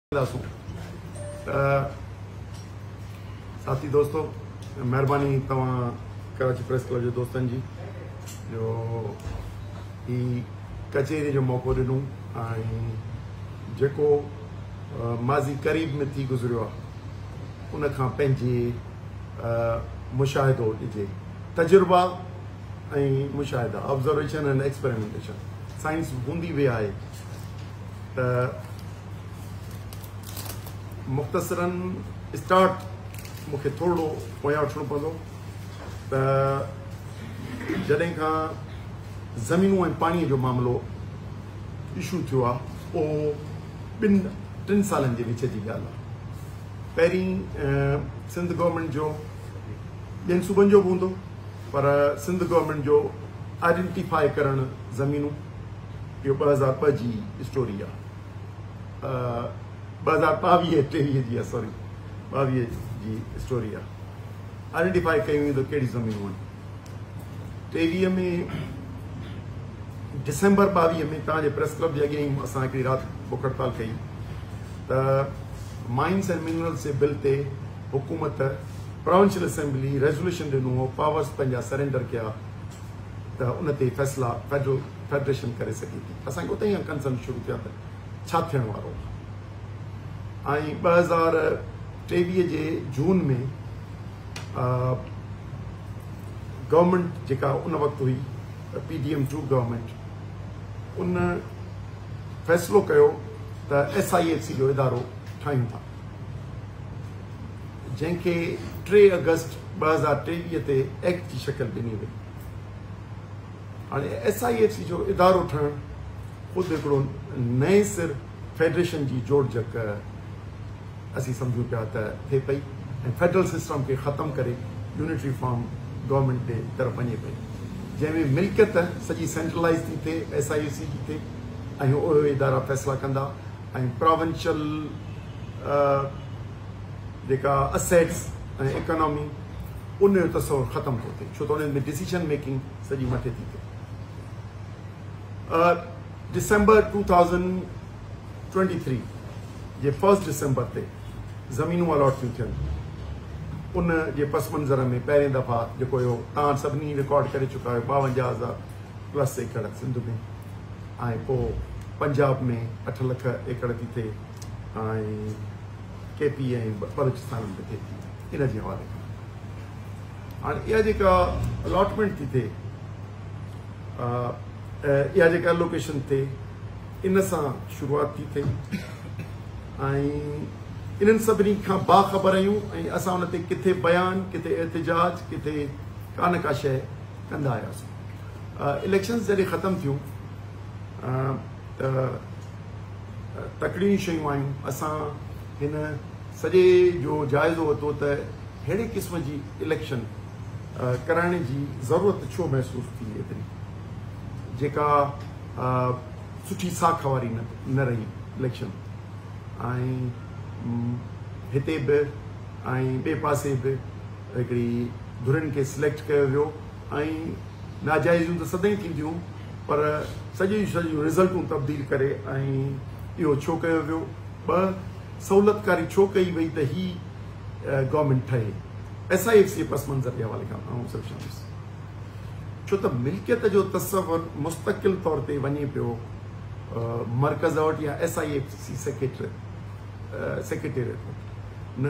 साथी दोस्तों, मेहरबानी तव्हां कराची प्रेस क्लब के दोस्तन जी जो ही कचेरी जो मौक़ो ॾिनो जेको माज़ी करीब में थी गुज़रियो आहे उन खां पंहिंजे मुशाहिदो ॾिजे, तजुर्बा ऐं मुशाहिदा, ऑब्जर्वेशन एंड एक्सपेरिमेंटेशन। साइंस हूंदी बि आहे त मुख़्तसरन स्टार्ट मूंखे थोरो पोयां वठिणो पवंदो त जॾहिं खां ज़मीनूं ऐं पाणीअ जो मामिलो इशू थियो आहे उहो 2-3 सालनि जे विच जी ॻाल्हि आहे। पहिरीं सिंध गवर्नमेंट जो ॿियनि सूबनि जो बि हूंदो, पर सिंध गवर्नमेंट जो आइडेंटिफाई करणु ज़मीनूं इहो 2002 जी स्टोरी आहे। 2022-23 जी आहे, सॉरी 22 जी स्टोरी आहे। आइडेंटिफाई कयूं त कहिड़ी ज़मीनूं आहिनि। 23 में डिसंबर 22 में तव्हांजे प्रेस क्लब जे अॻियां ई असां हिकिड़ी राति बुख हड़ताल कई त mines and minerals J bill ते हुकूमत प्रोविंशियल असेंबली रेज़ोल्यूशन ॾिनो हो, पावर्स पंहिंजा सरेंडर कया त उन ते फ़ैसिला फेडरेशन करे सघे थी। असांखे उते ई कंसर्न शुरू थिया त छा थियण वारो आहे। ऐं 2023 जे जून में गवर्नमेंट जेका उन वक़्तु हुई PDM2 गवर्नमेंट, उन फ़ैसिलो कयो त SIFC जो इदारो ठाहियूं था, जंहिंखे 3 अगस्त 2023 ते एक्ट जी शक्ल ॾिनी वई। हाणे SIFC जो इदारो ठहणु ख़ुदि हिकिड़ो नए सिर फेडरेशन जी जोड़जक असीं सम्झूं पिया त थिए पई ऐं फेडरल सिस्टम खे ख़तमु करे यूनिटरी फॉर्म गवर्नमेंट जे तरफ़ वञे पई, जंहिंमें मिल्कियत सॼी सेंट्रलाइज़ थी थिए SIFC जी थिए ऐं उहे इदारा फ़ैसिला कंदा ऐं प्रोविंशियल जेका असेट्स ऐं इकोनॉमी उन जो तस्वुर ख़तमु थो थिए, छो त उन में डिसीजन मेकिंग सॼी मथे थी थिए। डिसंबर 2023 जे 1 डिसंबर ते ज़मीनूं अलॉट थियूं थियनि। उन जे पस मंज़र में पहिरें दफ़ा जेको इहो तव्हां सभिनी रिकॉर्ड करे चुका आहियो 52,000+ एकड़ सिंध में, ऐं पोइ पंजाब में 8 लख एकड़ थी थिए ऐं KP ऐं बलूचिस्तान में थिए थी। इन जे हवाले खां हाणे इहा जेका अलॉटमेंट थी थिए, इहा जेका लोकेशन थिए, इन सां शुरूआत थी थिए ऐं इन्हनि सभिनी खां बाख़बर आहियूं ऐं असां उन ते किथे बयान, किथे एहतिजाज, किथे का न का शइ कंदा आयासीं। इलेक्शन्स जॾहिं ख़तमु थियूं त तकड़ियूं शयूं आयूं। असां हिन सॼे जो जाइज़ो वरितो त अहिड़े क़िस्म जी इलेक्शन कराइण जी ज़रूरत छो महसूसु थी एतिरी, जेका सुठी साख वारी न रही इलेक्शन। ऐं हिते बि ऐं ॿिए पासे बि हिकिड़ी धुरियुनि खे सिलेक्ट कयो वियो ऐं नाजाइज़ियूं त सदाईं थींदियूं, पर सॼियूं रिज़ल्टूं तब्दील करे ऐं इहो छो कयो वियो, सहूलियतकारी छो कई वई त ही गवर्नमेंट ठहे। SIFC जे पस मंज़र जे हवाले खां आउं सिर्फ़ु चवंदुसि, छो त मिल्कियत जो तसवुर मुस्तक़िल तौर ते वञे पियो मर्कज़ वटि या SIFC सेक्रेटेरिएट वटि, न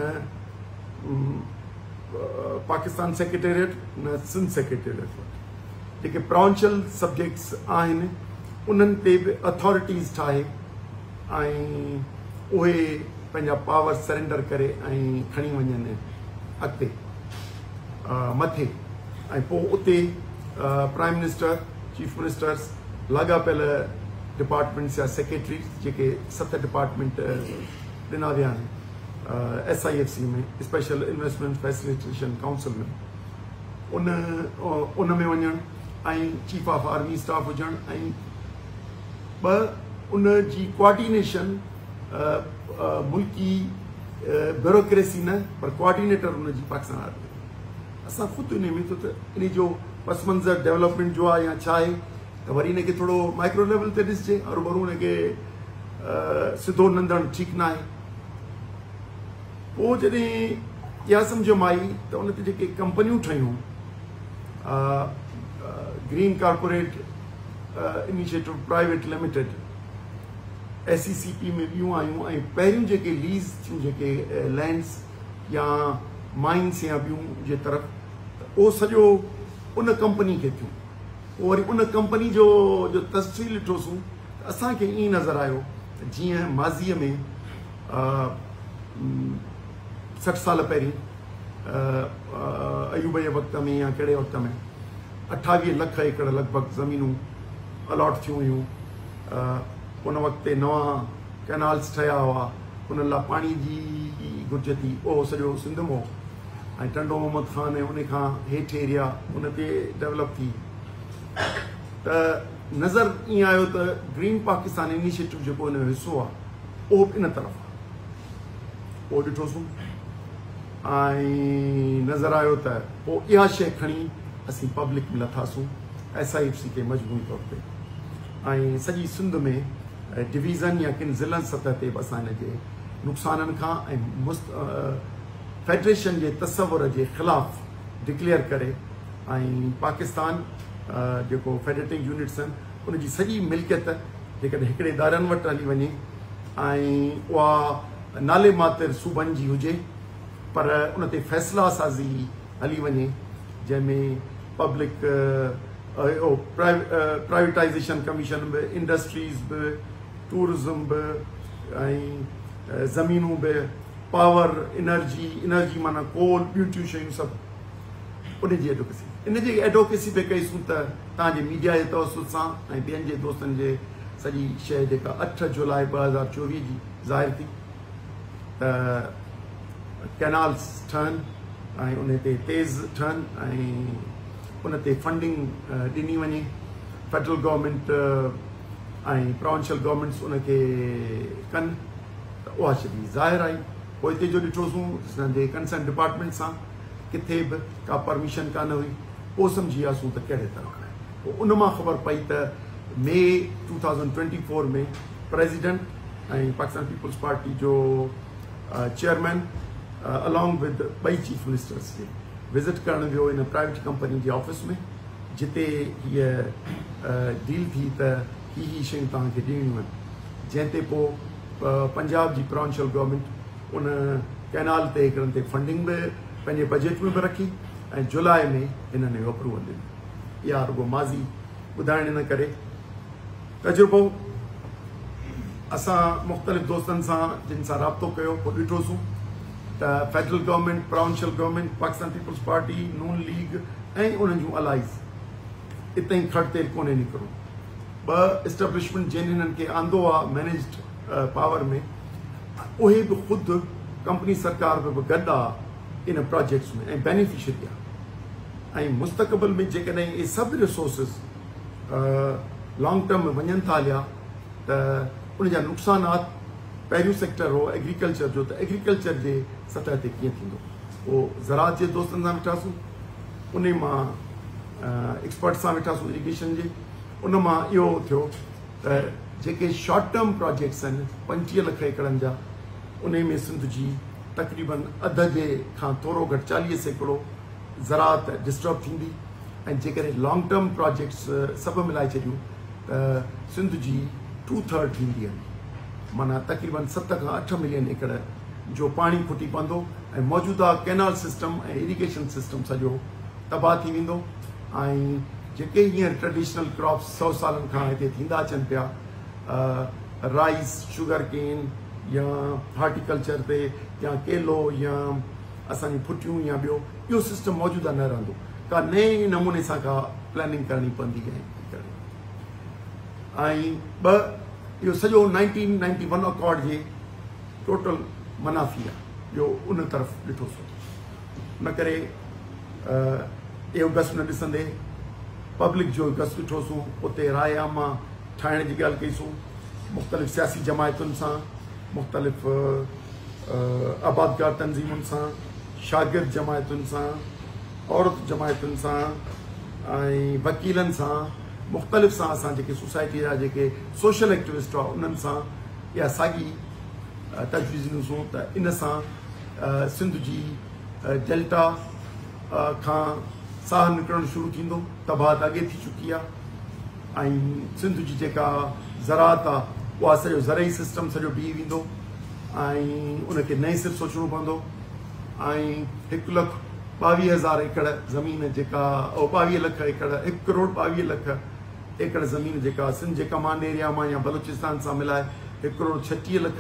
पाकिस्तान सेक्रेटेरिएट न सिंध सेक्रेटेरिएट वटि। जेके प्रोविंशियल सब्जेक्ट्स आहिनि उन्हनि ते बि अथॉरिटीज़ ठाहे ऐं उहे पंहिंजा पावर सरेंडर करे ऐं खणी वञनि अॻिते मथे, ऐं पोइ उते प्राइम मिनिस्टर, चीफ मिनिस्टर्स, लाॻापियल डिपार्टमेंट्स या सेक्रेटरीज़, जेके 7 डिपार्टमेंट ॾिना विया आहिनि SIFC में, स्पेशल इन्वेस्टमेंट फैसिलिटेशन काउंसिल में, उन में वञणु ऐं चीफ ऑफ आर्मी स्टाफ हुजणु ऐं उन जी कोऑर्डिनेशन मुल्की ब्यूरोक्रेसी न, पर कोऑर्डिनेटर उन जी पाकिस्तान आर्मी। असां ख़ुदि इन में त इन जो पस मंज़र डेवलपमेंट जो आहे या छा आहे त वरी इनखे थोरो माइक्रो लेवल ते ॾिसजे, और बरू इनखे सिधो नंदण ठीकु न आहे। पोइ जॾहिं इहा सम्झ में आई त उन ते जेके कंपनियूं ठहियूं green corporate initiative private limited SECP में ॿियूं आयूं ऐं पहिरियों जेके लीज़ थियूं जेके लैंड्स या माइंस या ॿियूं जे तरफ़ उहो सॼो उन कंपनी खे थियूं पोइ वरी उन कंपनी जो तस्वीर ॾिठोसीं त असांखे ईअं नज़र आयो जीअं माज़ीअ में 60 साल पहिरीं अयूब जे वक़्त में या कहिड़े वक़्त में 28 लख एकड़ लॻभॻि ज़मीनूं अलॉट थियूं हुयूं उन वक़्त ते नवां कैनाल्स ठहिया हुआ उन लाइ पाणी जी घुर्ज थी उहो सॼो सिंध में ऐं टंडो मोहम्मद ख़ान ऐं उन खां हेठि एरिया उन ते डेवलप थी त नज़र ईअं आयो त ग्रीन पाकिस्तान इनिशिएटिव जेको हिन जो हिसो आहे उहो इन तरफ़ आहे उहो ॾिठोसीं ऐं नज़र आयो त पोइ इहा शइ खणी असीं पब्लिक में लथासीं SIFC खे मजबूरी तौर ते ऐं सॼी सिंध में डिवीज़न या किन ज़िलनि सतह ते बि असां हिन जे नुक़साननि खां ऐं फेडरेशन जे तसवुर जे ख़िलाफ़ डिक्लेयर करे ऐं पाकिस्तान जेको फेडरेटिंग यूनिट्स आहिनि उनजी सॼी मिल्कियत जेकॾहिं हिकिड़े इदारनि वटि हली वञे ऐं उहा नाले मातिर सूबनि जी हुजे पर उन ते फ़ैसिला साज़ी हली वञे जंहिंमें पब्लिक प्राइवेटाइज़ेशन कमीशन बि इंडस्ट्रीज़ बि टूरिज़म बि ऐं ज़मीनूं बि पावर एनर्जी माना कोल ॿियूं शयूं सभु उनजी एडवोकेसी इन जी एडवोकेसी बि कईसूं त तव्हांजे मीडिया जे तवसुल सां ऐं ॿियनि जे दोस्तनि जे सॼी शइ जेका 8 जुलाई 2024 जी ज़ाहिर थी त कैनाल्स ठहनि ऐं उन ते तेज़ ठहनि ऐं उन ते फंडिंग ॾिनी वञे फेडरल गवर्नमेंट ऐं प्रोविंशियल गवर्नमेंट्स उनखे कनि त उहा शइ ज़ाहिर आई पोइ हिते जो ॾिठोसीं असांजे कंसर्न डिपार्टमेंट सां किथे बि का परमिशन कान हुई पोइ सम्झी वियासीं त कहिड़े तरह पोइ उन मां ख़बर पई त May 2024 में प्रेसिडेंट ऐं पाकिस्तान पीपल्स पार्टी जो chairman along with 2 chief ministers खे विज़िट करण वियो in private company J office में जिते हीअ डील थी त ही शयूं तव्हांखे ॾियणियूं आहिनि जंहिं ते पोइ पंजाब जी प्रोविंशियल गवर्नमेंट उन कैनाल ते हिकिड़नि ते फंडिंग बि पंहिंजे बजट में बि रखी ऐं जुलाई में हिननि जो अप्रूवल ॾिनो इहा रुगो माज़ी ॿुधाइण इन करे तजुर्बो असां मुख़्तलिफ़ दोस्तनि सां जिन सां राब्तो कयो पोइ ॾिठोसीं त federal government provincial government Pakistan peoples party Noon league ऐं उन्हनि जूं अलाइज़ इते ई खड़ तेल कोन्हे निकिरो 2 एस्टेब्लिशमेंट जिन हिननि खे आंदो आहे मैनेज्ड पावर में उहे बि ख़ुदि कंपनी सरकार बि गॾु आहे इन प्रोजेक्ट्स में ऐं बेनिफिशरी आहे ऐं मुस्तक़बिल में जेकॾहिं इहे सभु रिसोर्सिस लॉन्ग टर्म में वञनि था हलिया त उनजा नुक़सानात पहिरियों सेक्टर हो एग्रीकल्चर जो त एग्रीकल्चर जे सतह ते कीअं थींदो उहो ज़राअत जे दोस्तनि सां वेठासीं उन मां एक्सपर्ट सां वेठासीं इरिगेशन जे उन मां इहो थियो त जेके शॉर्ट टर्म प्रोजेक्ट्स आहिनि 25 लख एकड़नि जा उन में सिंध जी तक़रीबन अध जे खां थोरो घटि 40 सैकड़ो ज़राअत डिस्टर्ब थींदी ऐं जेकॾहिं लॉन्ग टर्म प्रोजेक्ट्स सभु मिलाए छॾियूं त सिंध जी 2/3 थींदी आहे माना तक़रीबन 7 खां 8 मिलियन एकड़ जो पाणी खुटी पवंदो ऐं मौजूदा कैनाल सिस्टम ऐं इरिगेशन सिस्टम सॼो तबाह थी वेंदो ऐं जेके हींअर ट्रेडिशनल क्रॉप्स 100 सालनि खां हिते थींदा अचनि पिया राइस शुगर केन या हॉर्टिकल्चर ते या केलो या असांजी फुटियूं या ॿियो इहो सिस्टम मौजूदा न रहंदो का नए नमूने सां का प्लानिंग करणी पवंदी आहे ऐं इहो सॼो 1991 अकॉर्ड जे टोटल मनाफ़ी आहे जो उन तरफ़ ॾिठोसीं न करे इहो गस न ॾिसंदे पब्लिक जो गस ॾिठोसीं उते राय आमा ठाहिण जी ॻाल्हि कईसूं मुख़्तलिफ़ सियासी जमायतुनि सां मुख़्तलिफ़ आबादगार तंज़ीमुनि सां शागिर्द जमायतुनि सां औरत जमायतुनि सां ऐं वकीलनि सां मुख़्तलिफ़ सां असां जेके सोसाइटी जा जेके सोशल एक्टिविस्ट हुआ उन्हनि सां इहा साॻी तजवीज़ ॾिसूं त इन सां सिंध जी डेल्टा खां साह निकिरणु शुरू थींदो, तबाहत अॻे थी चुकी आहे ऐं सिंध जी जेका ज़राअत आहे उहा सॼो ज़रई सिस्टम सॼो बीह वेंदो ऐं उनखे नए सिर सोचणो पवंदो ऐं 1,22,000 एकड़ ज़मीन जेका 22 लख एकड़ 1 करोड़ 22 लख एकड़ ज़मीन जेका सिंध जे कमांड एरिया मां या बलूचिस्तान सां मिलाए 1 करोड़ 36 लख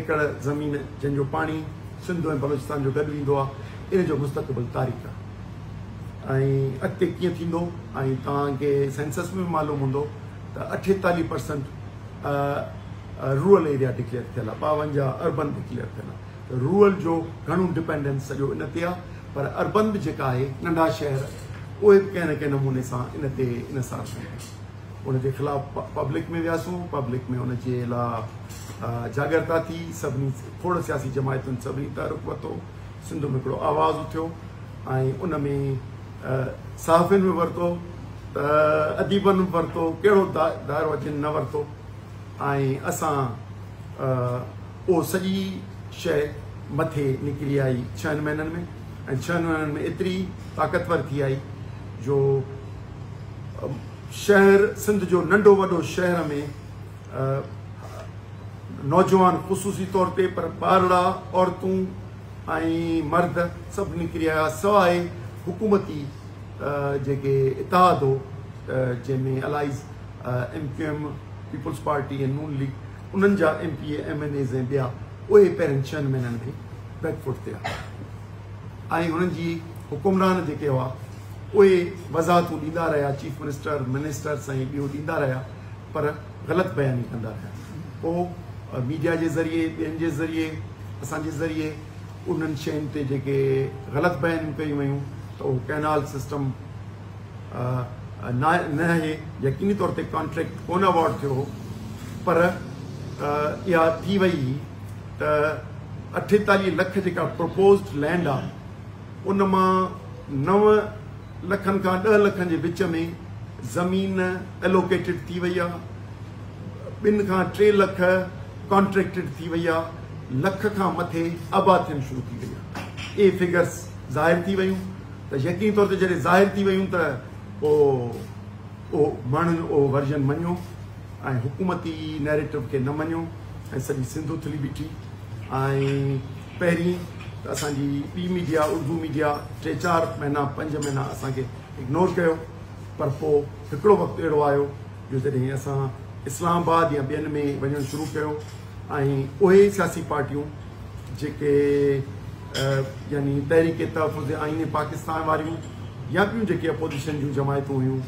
एकड़ ज़मीन जंहिंजो पाणी सिंध ऐं बलूचिस्तान जो गॾु वेंदो आहे, इन जो मुस्तक़बिल तारीख़ आहे ऐं अॻिते कीअं थींदो। ऐं तव्हांखे सेंसस में बि मालूम हूंदो त 48% रूरल एरिया डिक्लेयर थियल आहे, 52 अर्बन डिक्लेयर थियल आहे। त रूरल जो घणो डिपेंडेंस सॼो इन ते आहे, पर अर्बन बि जेका आहे नंढा शहर उहे बि कंहिं न कंहिं नमूने सां इन ते इनसार कनि। उनजे ख़िलाफ़ पब्लिक में वियासीं, पब्लिक में उनजे लाइ जागरता थी, सभिनी खोड़ सियासी जमायतुनि सभिनी तहरुक वरितो, सिंध में हिकिड़ो आवाज़ उथियो ऐं उन में सहाफ़ियुनि में वरितो त अदीबनि में वरितो, कहिड़ो दाइरो जिन न वरितो ऐं असां उहो सॼी शइ मथे निकिरी आई 6 महीननि में ऐं 6 महीननि में एतिरी ताक़तवर थी आई जो शहर सिंध जो नंढो वॾो शहर में नौजवान ख़ुसूसी तौर ते पर ॿारड़ा औरतूं ऐं मर्द सभु निकिरी आया, सवाइ हुकूमती जेके इतिहाद हो जंहिंमें अलाइज़ MQM पीपल्स पार्टी ऐं नून लीग उन्हनि जा MP MNAs ऐं ॿिया उहे पहिरियों 6 महीननि में बैकफुट थिया ऐं हुननि जी हुकुमरान जेके हुआ उहे वज़ाहतूं ॾींदा रहिया, चीफ मिनिस्टर मिनिस्टर्स ऐं ॿियो ॾींदा रहिया, पर ग़लति बयानी कंदा रहिया। पोइ मीडिया जे ज़रिए ॿियनि जे ज़रिए असांजे ज़रिए उन्हनि शयुनि ते जेके ग़लति बयानियूं कयूं वयूं त उहो कैनाल सिस्टम न आहे, यकीनी तौर ते कॉन्ट्रैक्ट कोन अवॉर्ड थियो हो, पर इहा थी वई त 48 लख जेका प्रपोज्ड लैंड आहे उन मां 9 लखनि खां 10 लखनि जे विच में ज़मीन एलोकेटेड थी वई आहे, 2 खां 3 लख कॉन्ट्रैक्टेड थी वई आहे, लख खां मथे आबाद थियणु शुरू थी वई आहे। इहे फिगर्स ज़ाहिर थी वयूं त यकीनी तौर ते जॾहिं ज़ाहिर थी वयूं त उहो माण्हुनि उहो वर्जन मञियो ऐं हुकूमती नैरेटिव खे न मञियो ऐं सॼी सिंध उथली बीठी। ऐं पहिरीं त असांजी ॿी मीडिया उर्दू मीडिया 3-4 महीना 5 महीना असांखे इग्नोर कयो, पर पोइ हिकिड़ो वक़्तु अहिड़ो आयो जो जॾहिं असां इस्लामाबाद या ॿियनि में वञणु शुरू कयो ऐं उहे सियासी पार्टियूं जेके यानी तहरीक तहफ़ुज़ आईन पाकिस्तान वारियूं या ॿियूं जेके अपोजिशन जूं जमायतूं हुयूं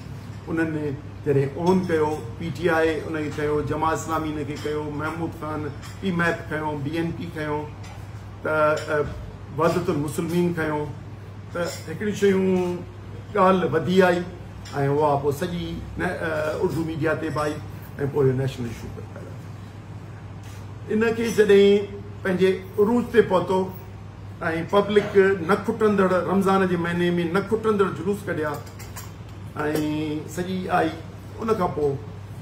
उन्हनि जॾहिं ओन कयो, PTI उनखे कयो, जमा इस्लामी इनखे कयो, महमूद खान PMAP खयो, BNP खयो, त वहदतुल मुस्लिमीन खयो, त हिकिड़ी शयूं ॻाल्हि वधी आई ऐं उहा पोइ सॼी उर्दू मीडिया ते बि आई ऐं पोइ नेशनल इशू पे पैदा थियो। इनखे जॾहिं पंहिंजे उरूज ते पहुतो ऐं पब्लिक न खुटंदड़ रमज़ान जे महीने में न खुटंदड़ जुलूस कढिया ऐं सॼी आई, उन खां पोइ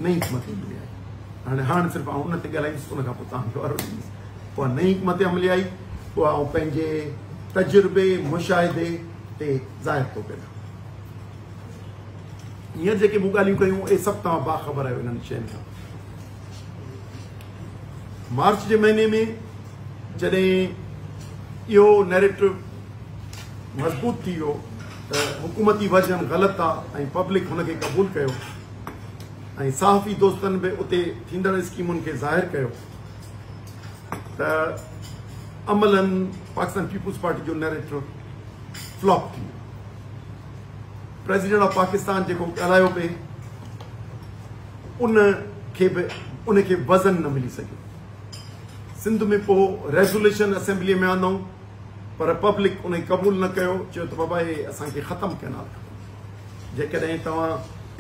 नई हिकमत अमली आई। हाणे सिर्फ़ु आउं उन ते ॻाल्हाईंदुसि, उन खां पोइ तव्हांखे वारो ॾींदुसि। पोइ नई हिकमत अमली आई, पोइ आउं पंहिंजे तजुर्बे मुशाहिदे ते ज़ाहिर थो कयां। हींअर जेके मूं ॻाल्हियूं कयूं इहे सभु तव्हां बाख़बर आहियो इन्हनि शयुनि खां। मार्च जे महीने में जॾहिं इहो नैरेटिव मज़बूत थी वियो त हुकूमती वर्जन ग़लति आहे ऐं पब्लिक हुनखे क़बूल कयो ऐं सहाफ़ी दोस्तनि बि उते थींदड़ स्कीमुनि खे ज़ाहिर कयो त अमलन पाकिस्तान पीपुल्स पार्टी जो नैरेटिव फ्लॉप थी वियो। प्रेसिडेंट ऑफ पाकिस्तान जेको ॻाल्हायो पिए उनखे वज़न न मिली सघियो। सिंध में पोइ रेज़ोल्यूशन असेंबली में आंदऊं, पर पब्लिक उन क़बूल न कयो, चयो त बाबा हे असांखे ख़तमु कैनाल खपे। जेकॾहिं तव्हां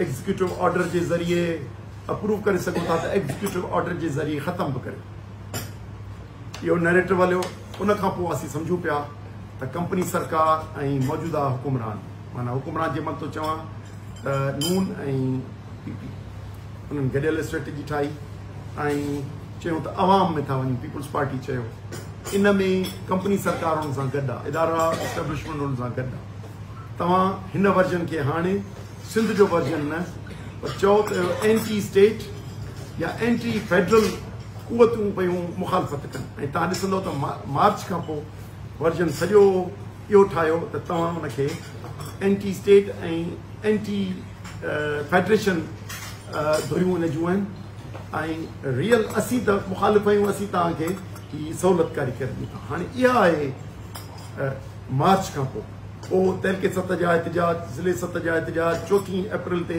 एग्ज़ीक्यूटिव ऑर्डर जे ज़रिए अप्रूव करे सघो था त एग्ज़ीक्यूटिव ऑर्डर जे ज़रिए ख़तमु बि करियो। इहो नैरेटिव हलियो। उन खां पोइ असीं सम्झूं पिया त कंपनी सरकार ऐं मौजूदा हुकुमरान, माना हुकुमरान जे मां थो चवां त नून ऐं PP उन्हनि गॾियल स्ट्रेटेजी ठाही ऐं चयूं त अवाम में था वञूं। पीपुल्स पार्टी चयो इन में कंपनी सरकार उन सां गॾु आहे, इदारा एस्टेब्लिशमेंट उन सां गॾु आहे। तव्हां हिन वर्जन खे हाणे सिंध जो वर्जन न पर चओ त एंटी स्टेट या एंटी फेडरल कुवतूं पयूं मुखालफ़त कनि, ऐं तव्हां ॾिसंदव त मार्च खां पोइ वर्जन सॼो इहो ठाहियो त तव्हां हुनखे एंटी स्टेट ऐं एंटी फेडरेशन धुरियूं हिन जूं आहिनि, ऐं रियल असीं त मुखालिफ़ आहियूं, असीं तव्हांखे ही सहूलियतकारी करे ॾींदा। हाणे इहा आहे मार्च खां पोइ तहलके 7 जा एहतजाज, ज़िले 7 जा एहतजाज, 4 अप्रैल ते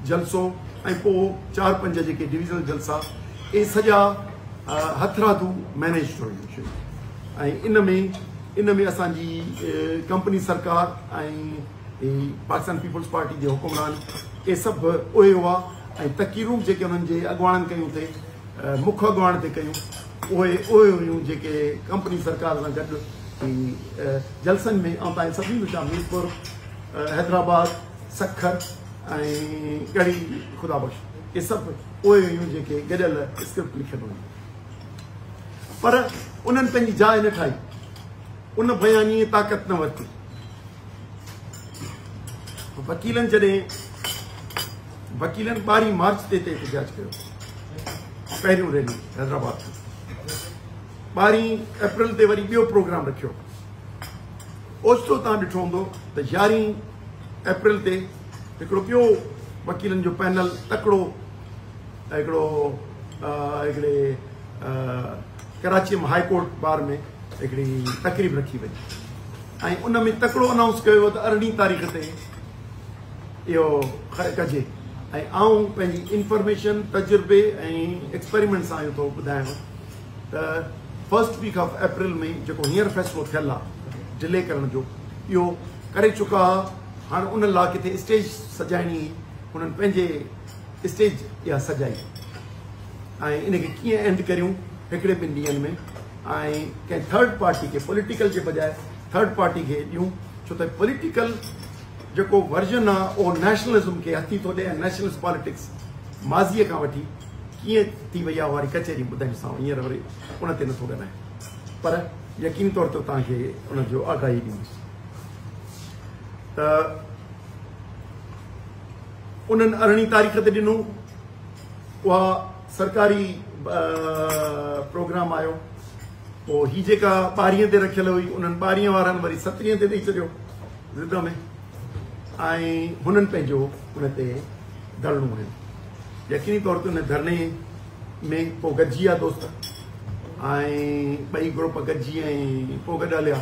जलसो, ऐं पोइ 4-5 जेके डिविज़नल जलसा, इहे सॼा हथरादू मैनेज हुयूं। ऐं इन में असांजी कंपनी सरकार ऐं पाकिस्तान पीपल्स पार्टी जे हुकुमरान इहे सभु उहे हुआ, ऐं तकीरूं जेके उन्हनि जे अॻुवाणनि कयूं थे, मुख्य अॻुवाण ते कयूं, उहे हुयूं जेके कंपनी सरकार सां गॾु जलसनि में। ऐं तव्हां सभिनी ॾिठा मीरपुर, हैदराबाद, सखर ऐं कड़ी ख़ुदाबख्श, इहे सभु उहे हुयूं जेके गॾियल स्क्रिप्ट लिखियलु हुयूं, पर उन्हनि पंहिंजी जाइ न ठाही, उन बयानी ताक़त न वरिती। वकीलनि 12 मार्च ते एहतजाज कयो, पहिरियों रैली हैदराबाद में। 12 अप्रैल ते वरी ॿियो प्रोग्राम रखियो। ओचितो तव्हां ॾिठो हूंदो त 11 अप्रैल ते हिकिड़ो ॿियो वकीलनि जो पैनल तकिड़ो हिकिड़े कराची हाई कोर्ट बार में हिकिड़ी तकरीब रखी वई, ऐं उन में तकिड़ो अनाउंस कयो त 18 तारीख़ ते इहो कजे। ऐं आऊं पंहिंजी इंफॉर्मेशन, तजुर्बे ऐं एक्सपेरिमेंट सां इहो थो ॿुधायां त फर्स्ट वीक ऑफ अप्रैल में जेको हींअर फ़ैसिलो थियल आहे डिले करण जो, इहो करे चुका। हाणे उन लाइ किथे स्टेज सजाइणी, हुननि पंहिंजे स्टेज इहा सजाई, ऐं इनखे कीअं एंड करियूं हिकिड़े 2 ॾींहंनि में, ऐं कंहिं थर्ड पार्टी खे, पॉलिटिकल जे बजाए थर्ड पार्टी खे ॾियूं, छो त पॉलिटिकल जेको वर्जन आहे उहो नेशनलिज़म खे हथी थो ॾे, ऐं नेशनलिस्ट पॉलिटिक्स माज़ीअ खां वठी कीअं थी वई आहे वारी कचहरी ॿुधाईंदोसांव, हींअर वरी उन ते नथो ॻाल्हायां, पर यकीनी तौर ते तव्हांखे उनजो आगाही ॾींदुसि त उन्हनि 18 तारीख़ ते ॾिनो, उहा सरकारी प्रोग्राम आयो। पोइ ही जेका 12 ते रखियल हुई, उन्हनि 12 वारनि वरी 17 ते ॾेई छॾियो ज़िद में, ऐं हुननि पंहिंजो उन ते धरणो आहिनि। यकीनी तौर ते उन धरणे में पोइ गॾिजी विया दोस्त, ऐं 2 ग्रुप गॾिजी ऐं पोइ गॾु हलिया,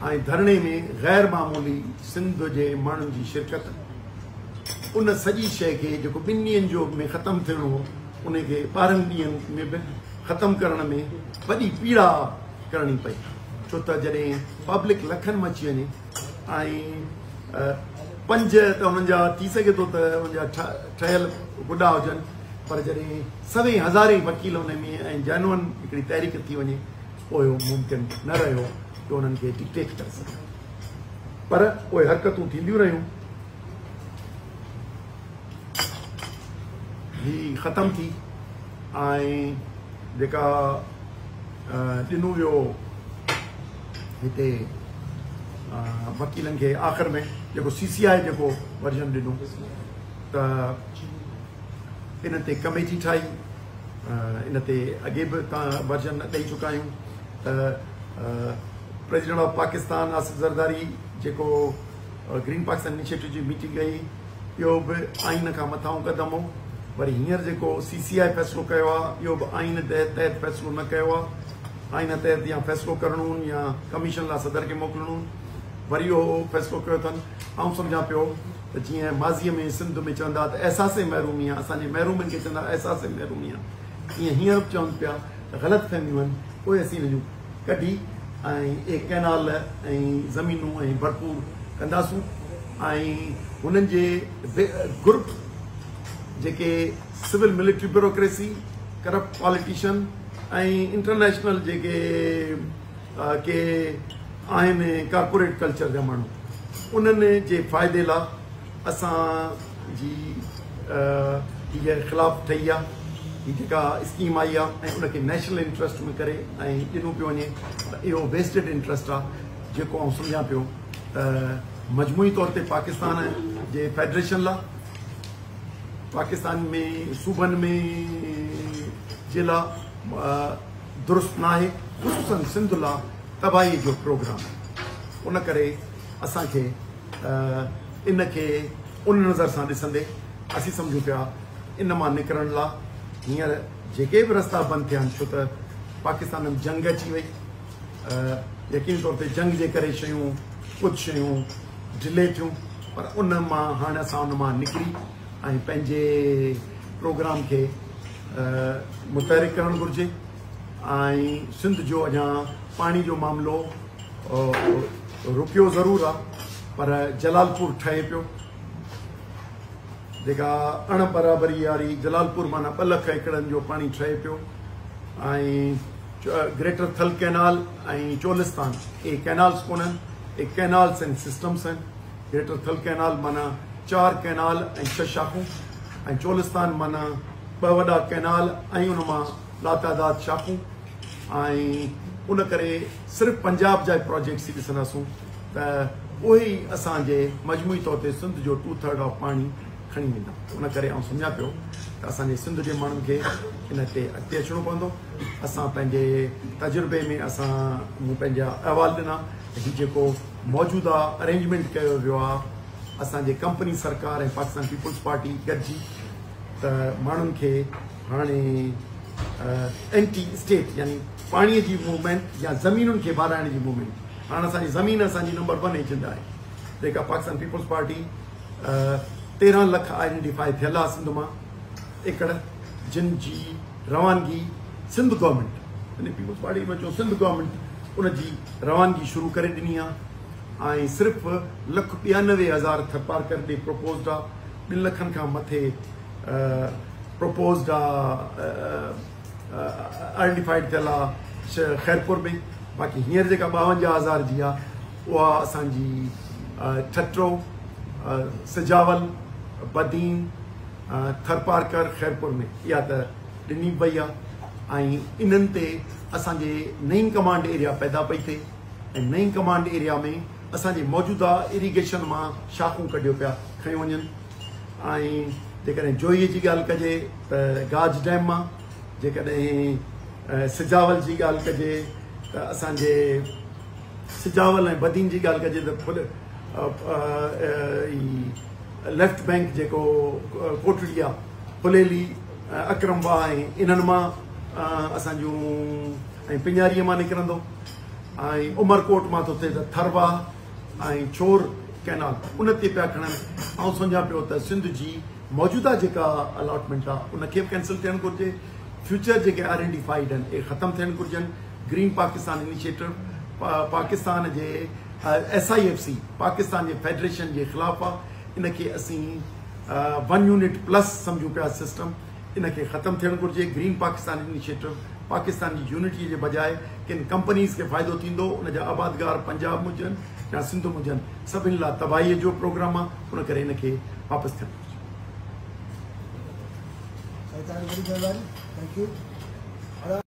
ऐं धरणे में ग़ैर मामूली सिंध जे माण्हुनि जी शिरकत, उन सॼी शइ खे जेको 2 ॾींहंनि जो में ख़तमु थियणो हो, उनखे 12 ॾींहंनि में बि ख़तमु करण में वॾी पीड़ा करणी पई, छो त जॾहिं पब्लिक लखनि में अची वञे, ऐं 5 त हुननि जा थी सघे थो त हुननि जा ठहियल गुॾा हुजनि, पर जॾहिं सभई हज़ारे वकील हुन में ऐं जेन्युइन हिकिड़ी तहरीक थी वञे, पोइ मुमकिन न रहियो कि उन्हनि खे डिक्टेट करे सघे, पर उहे हरकतूं थींदियूं रहियूं। ही ख़तमु थी, ऐं जेका ॾिनो वियो हिते वकीलनि खे आख़िर में, जेको CCI जेको वर्जन ॾिनो, त इन ते कमेटी ठाही, इन ते अॻे बि तव्हां वर्जन ॾेई चुका आहियूं त प्रेसिडेंट ऑफ पाकिस्तान आसिफ ज़रदारी जेको ग्रीन पाकिस्तान इनिशिएटिव जी मीटिंग कई, इहो बि आइन खां मथां क़दम हो। वरी हींअर जेको CCI फ़ैसिलो कयो आहे, इहो बि आइन तहत फ़ैसिलो न कयो आहे, आइन तहत या फ़ैसिलो करणो या कमीशन लाइ सदर खे मोकिलणो, वरी उहो फ़ैसिलो कयो अथनि। आउं सम्झां पियो त जीअं माज़ीअ में सिंध में चवंदा त एहसास महरूमी आहे, असांजे महरूमनि खे चवंदा एहसास महरूमी आहे, ईअं हींअर बि चवनि पिया त ग़लति फ़हमियूं आहिनि, उहे असीं हिन जूं कढी ऐं कैनाल ऐं ज़मीनूं ऐं भरपूर कंदासूं, ऐं हुननि जे ग्रुप जेके civil military bureaucracy, corrupt politician ऐं इंटरनेशनल जेके के आहिनि कॉर्पोरेट कल्चर जा माण्हू, उन्हनि जे फ़ाइदे लाइ असांजी हीअ ख़िलाफ़ ठही आहे, ही जेका स्कीम आई आहे ऐं उनखे नेशनल इंट्रस्ट में करे ऐं ॾिनो पियो वञे त इहो वेस्टेड इंट्रस्ट आहे जेको आउं सम्झां पियो त मजमूई तौर ते पाकिस्तान जे फेडरेशन लाइ पाकिस्तान में सूबनि में जे लाइ दुरुस्त न आहे ख़ुसूसन सिंध लाइ तबाही जो प्रोग्राम आहे उन करे असांखे इनखे उन नज़र सां ॾिसंदे असीं सम्झूं पिया इन मां निकिरण लाइ हींअर जेके बि रस्ता बंदि थिया आहिनि छो त पाकिस्तान में जंग अची वई यकीनी तौर ते जंग जे करे शयूं कुझु शयूं डिले थियूं पर उन मां हाणे असां उन मां निकिरी ऐं पंहिंजे प्रोग्राम खे मुतहरिक करणु घुरिजे ऐं सिंध जो अञा पाणी जो मामिलो रुकियो ज़रूरु आहे पर जलालपुर ठहे पियो जेका अण बराबरी वारी जलालपुर माना 2 लख एकड़नि जो पाणी ठहे पियो ऐं ग्रेटर थल कैनाल ऐं चोलिस्तान ये कैनाल्स कोन आहिनि ये कैनाल्स एंड सिस्टम्स आहिनि ग्रेटर थल कैनाल माना 4 कैनाल ऐं 6 शाखूं ऐं चोलिस्तान माना 2 वॾा कैनाल ऐं उन मां लातादाद शाखूं ऐं उन करे सिर्फ़ु पंजाब जा प्रोजेक्ट्स ई ॾिसंदासूं त उहे ई असांजे मजमूई तौर ते सिंध जो 2/3 ऑफ पाणी खणी वेंदा उन करे आउं सम्झां पियो त असांजे सिंध जे माण्हुनि खे इन ते अॻिते अचिणो पवंदो असां पंहिंजे तजुर्बे में असां मूं पंहिंजा अहवाल ॾिना हीउ जेको मौजूदा अरेंजमेंट कयो वियो आहे असांजे कंपनी सरकार ऐं पाकिस्तान पीपुल्स पार्टी गॾिजी त माण्हुनि खे हाणे एंटी स्टेट यानी पाणीअ जी मूवमेंट या ज़मीनुनि खे बाराइण जी मूवमेंट हाणे असांजी ज़मीन असांजी नंबर 1 एजेंडा आहे जेका पाकिस्तान पीपुल्स पार्टी 13 लख आइडेंटिफाई थियल आहे सिंध मां एकड़ जिन जी रवानगी सिंध गवर्नमेंट यानी पीपुल्स पार्टी में चयो सिंध गवर्नमेंट उन जी रवानगी शुरू करे ॾिनी आहे ऐं सिर्फ़ु 192,000 थरपारकर ॾे प्रपोज़ड आहे 2 लखनि खां मथे प्रपोज़ड आहे आइडेंटिफाइड थियल आहे खैरपुर में बाक़ी हींअर जेका 52,000 जी आहे उहा असांजी ठट्रो सिजावल बदीन थरपारकर खैरपुर में इहा त ॾिनी वई आहे ऐं इन्हनि ते असांजे नईं कमांड एरिया पैदा पई थिए ऐं नईं कमांड एरिया में असांजे मौजूदा इरीगेशन मां शाखूं कढियो पिया खयूं वञनि ऐं जेकॾहिं जोईअ जी ॻाल्हि कजे त गाज डैम मां जेकॾहिं सिजावल जी ॻाल्हि कजे त असांजे सिजावल ऐं बदीन जी ॻाल्हि कजे त लेफ्ट बैंक जेको कोटड़ी आहे फुलेली अकरमवाह ऐं इन्हनि मां असांजूं ऐं पिंजारीअ मां निकिरंदो ऐं उमरकोट मां थो थिए त थरवाह ऐं छोर कैनाल उन ते पिया खणनि ऐं सम्झां पियो त सिंध जी मौजूदा जेका अलॉटमेंट आहे उनखे बि कैंसिल थियणु घुरिजे फ्यूचर जेके आइडेंटिफाइड आहिनि इहे ख़तमु थियणु घुरिजनि ग्रीन पाकिस्तान इनिशिएटिव पाकिस्तान जे SIFC पाकिस्तान जे फेडरेशन जे ख़िलाफ़ु आहे इनखे असीं 1 यूनिट प्लस सम्झूं पिया सिस्टम इनखे ख़तमु थियणु घुरिजे ग्रीन पाकिस्तान इनिशिएटिव पाकिस्तान जी यूनिटी जे बजाए किन कंपनीज़ खे फ़ाइदो थींदो उनजा आबादगार पंजाब में हुजनि या सिंध में हुजनि सभिनी लाइ तबाहीअ जो प्रोग्राम आहे उन करे इनखे वापसि थियणु घुरिजे।